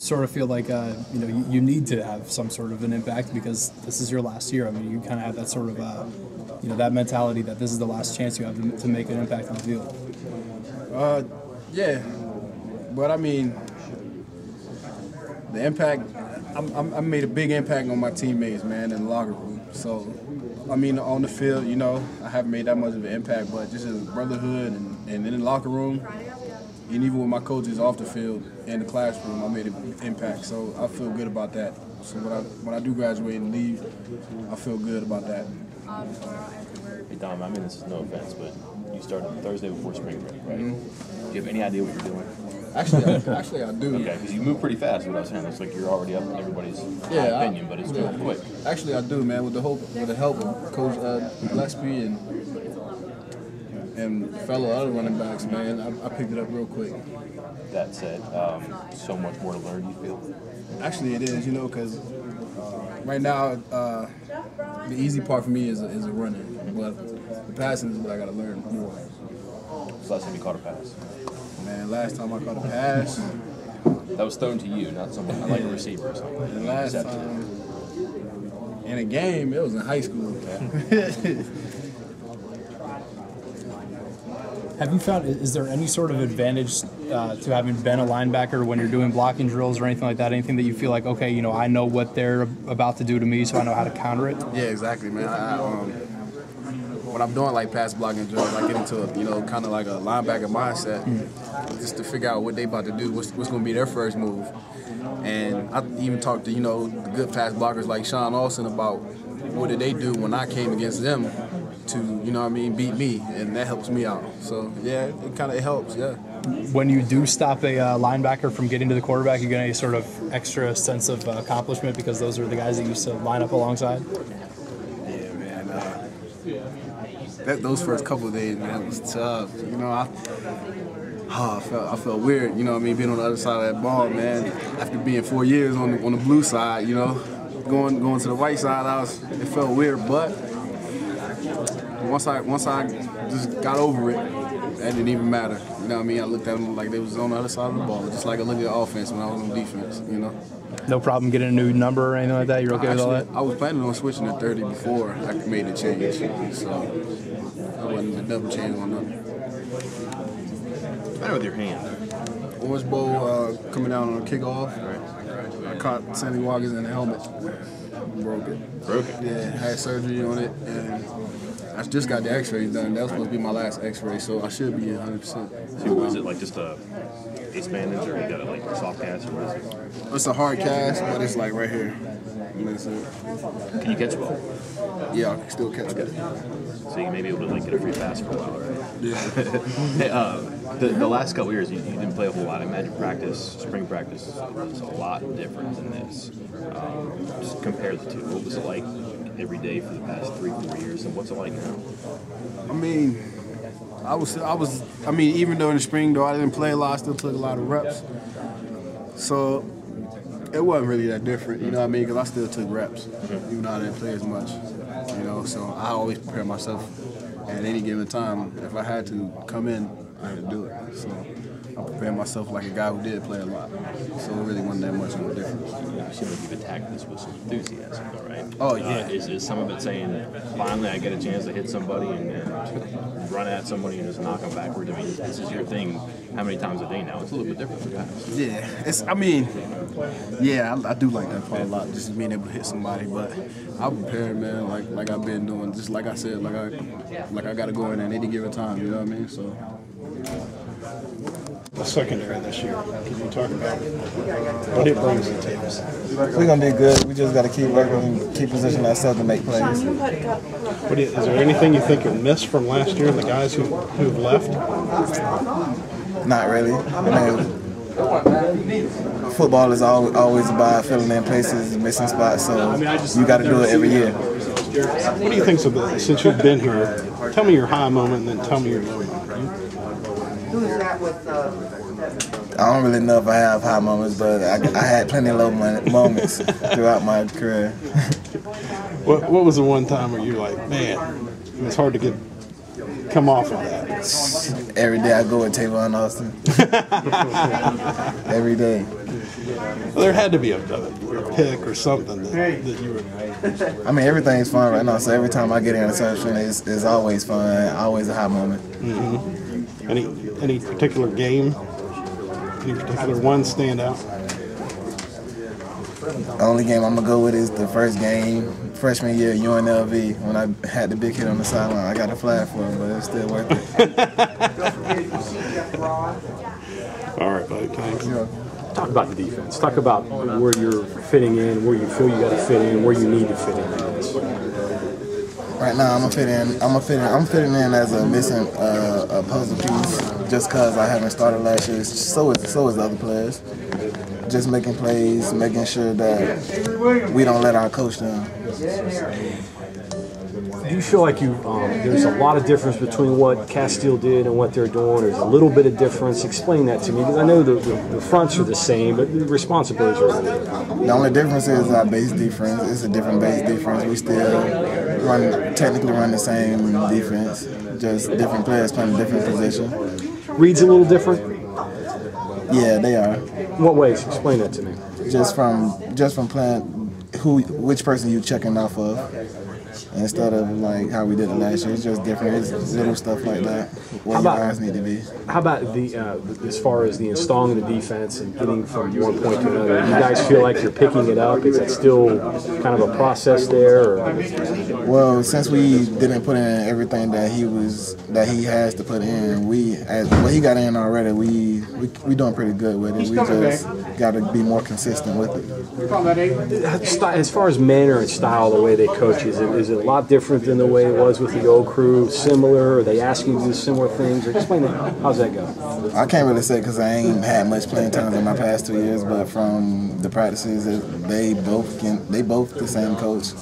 sort of feel like you need to have some sort of an impact because this is your last year. I mean, you kind of have that sort of that mentality that this is the last chance you have to make an impact on the field. Yeah, but I mean, the impact. I made a big impact on my teammates, man, in the locker room. So, I mean, on the field, I haven't made that much of an impact, but just as brotherhood and in the locker room, and even with my coaches off the field and the classroom, I made an impact. So I feel good about that. So when I do graduate and leave, I feel good about that. Hey, Dom, I mean, this is no offense, but you started Thursday before spring break, right? Mm-hmm. Do you have any idea what you're doing? Actually, I do. Okay, because you move pretty fast. What I was saying, it's like you're already up in everybody's opinion, but it's real quick. Actually, I do, man. With the help of Coach Gillespie and fellow other running backs, man, I picked it up real quick. That said, so much more to learn. You feel? Actually, it is. Because right now the easy part for me is running, but the passing is what I got to learn more. So last time you caught a pass? Man, last time I caught a pass. That was thrown to you, not someone like a receiver or something. The last time in a game, it was in high school. Have you found, is there any sort of advantage to having been a linebacker when you're doing blocking drills or anything like that? Anything that you feel like, okay, I know what they're about to do to me, so I know how to counter it? Yeah, exactly, man. When I'm doing like pass blocking drills, I get into kind of like a linebacker mindset, just to figure out what they about to do, what's going to be their first move. And I even talked to the good pass blockers like Sean Austin about what did they do when I came against them to beat me, and that helps me out. So yeah, it helps, yeah. When you do stop a linebacker from getting to the quarterback, you get any sort of extra sense of accomplishment because those are the guys that you used to line up alongside? Yeah, man. Those first couple of days, man, it was tough. I felt weird, being on the other side of that ball, man. After being 4 years on the blue side, going to the white side, it felt weird. But once I just got over it, that didn't even matter. I looked at them like they was on the other side of the ball, just like I looked at offense when I was on defense. No problem getting a new number or anything like that? You're okay with all that? I was planning on switching to 30 before I made the change, so I wasn't a double change on that. What's the matter with your hand? Orange Bowl coming down on a kickoff. I caught Sammy Watkins in the helmet. Broke it? Yeah, had surgery on it, and I just got the x-rays done. That was supposed to be my last x-ray, so I should be 100%. So was it like just a ace bandage, or you got it like a soft cast, or what is it? It's a hard cast, but it's like right here. That's it. Can you catch well? Yeah, I can still catch it. So you may be able to like get a free pass for a while, right? Yeah. Hey, the last couple years, you didn't play a whole lot. I imagine spring practice is a lot different than this. Just compare the two. What was it like every day for the past 3-4 years, and what's it like now? Even though in the spring, though I didn't play a lot, I still took a lot of reps. So it wasn't really that different, because I still took reps, even though I didn't play as much, So I always prepare myself at any given time. If I had to come in, I had to do it. So I prepared myself like a guy who did play a lot. So it really wasn't that much of a difference. You seem like you've attacked this with some enthusiasm, though, right? Oh, yeah. Is some of it saying, finally I get a chance to hit somebody and run at somebody and just knock them backwards? I mean, this is your thing how many times a day now? It's a little bit different from the past. Yeah, I do like that part a lot, just being able to hit somebody. But I'm prepared, man, like I've been doing. Just like I said, like I got to go in at any given time, you know what I mean? So. The secondary this year, can you talk about what it brings to the table? We're going to be good. We just got to keep working and keep positioning ourselves to make plays. Is there anything you think you'll miss from last year, the guys who've left? Not really. Football is always about filling in places and missing spots, so you got to do it every year. What do you think of this? Since you've been here, tell me your high moment and then tell me your low moment. I don't really know if I have high moments, but I had plenty of low moments throughout my career. What was the one time where you were like, man, it was hard to come off of that? Every day I go with Tavon Austin. Every day. Well, there had to be a pick or something that you were. I mean, everything's fun right now. So every time I get an interception, it's always fun, always a high moment. Mm-hmm. Any particular game? Any particular one stand out? The only game I'm gonna go with is the first game, freshman year, UNLV, when I had the big hit on the sideline. I got a flag for it, but it's still worth it. All right, buddy. Thanks. Talk about the defense. Talk about where you're fitting in, where you feel you got to fit in, where you need to fit in. Right now, I'm fitting in as a missing a puzzle piece, just because I haven't started last year. So is the other players. Just making plays, making sure that we don't let our coach down. Do you feel like there's a lot of difference between what Castile did and what they're doing? There's a little bit of difference. Explain that to me, because I know the fronts are the same, but the responsibilities are a little different. The only difference is our base defense. It's a different base defense. We still technically run the same defense, just different players playing a different position. Reads a little different? Yeah, they are. In what ways? Explain that to me. Just from playing which person you checking off of, instead of like how we did it last year. It's just different. It's little stuff like that. What your eyes need to be. How about as far as the installing the defense and getting from one point to another? Do you guys feel like you're picking it up? Is that still kind of a process there? Or? Well, since we didn't put in everything that he has to put in, what he got in already, we doing pretty good with it. We just got to be more consistent with it. As far as manner and style, the way they coach, is it a lot different than the way it was with the old crew? Similar? Are they asking you to do similar things? Or explain that. How's that go? I can't really say because I ain't had much playing time in my past 2 years, but from the practices, they both the same coach.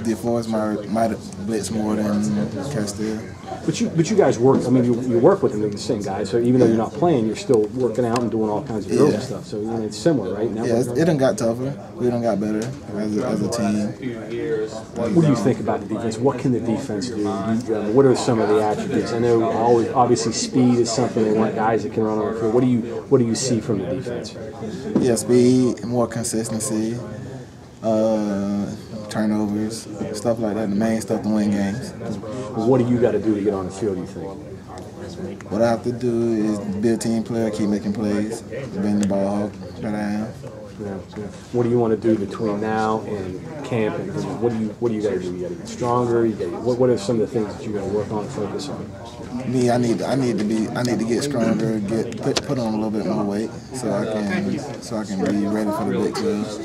DeForest might blitz more than Castile. But you guys work. I mean, you work with them. They're the same guys. So even though you're not playing, you're still working out and doing all kinds of drills and stuff. So it's similar, right? Now it done got tougher. We done got better as a team. What do you think about the defense? What can the defense do? What are some of the attributes? I know obviously speed is something they want guys that can run on the field. What do you see from the defense? Yeah, speed, more consistency. Turnovers, stuff like that, the main stuff to win games. What do you got to do to get on the field, you think? What I have to do is be a team player, keep making plays, bring the ball hawk that I am. Yeah. What do you want to do between now and camp? And what do you got to do? You got to get stronger. What are some of the things that you got to work on and focus on? Me, I need to get stronger, put on a little bit more weight, so I can be ready for the big clubs.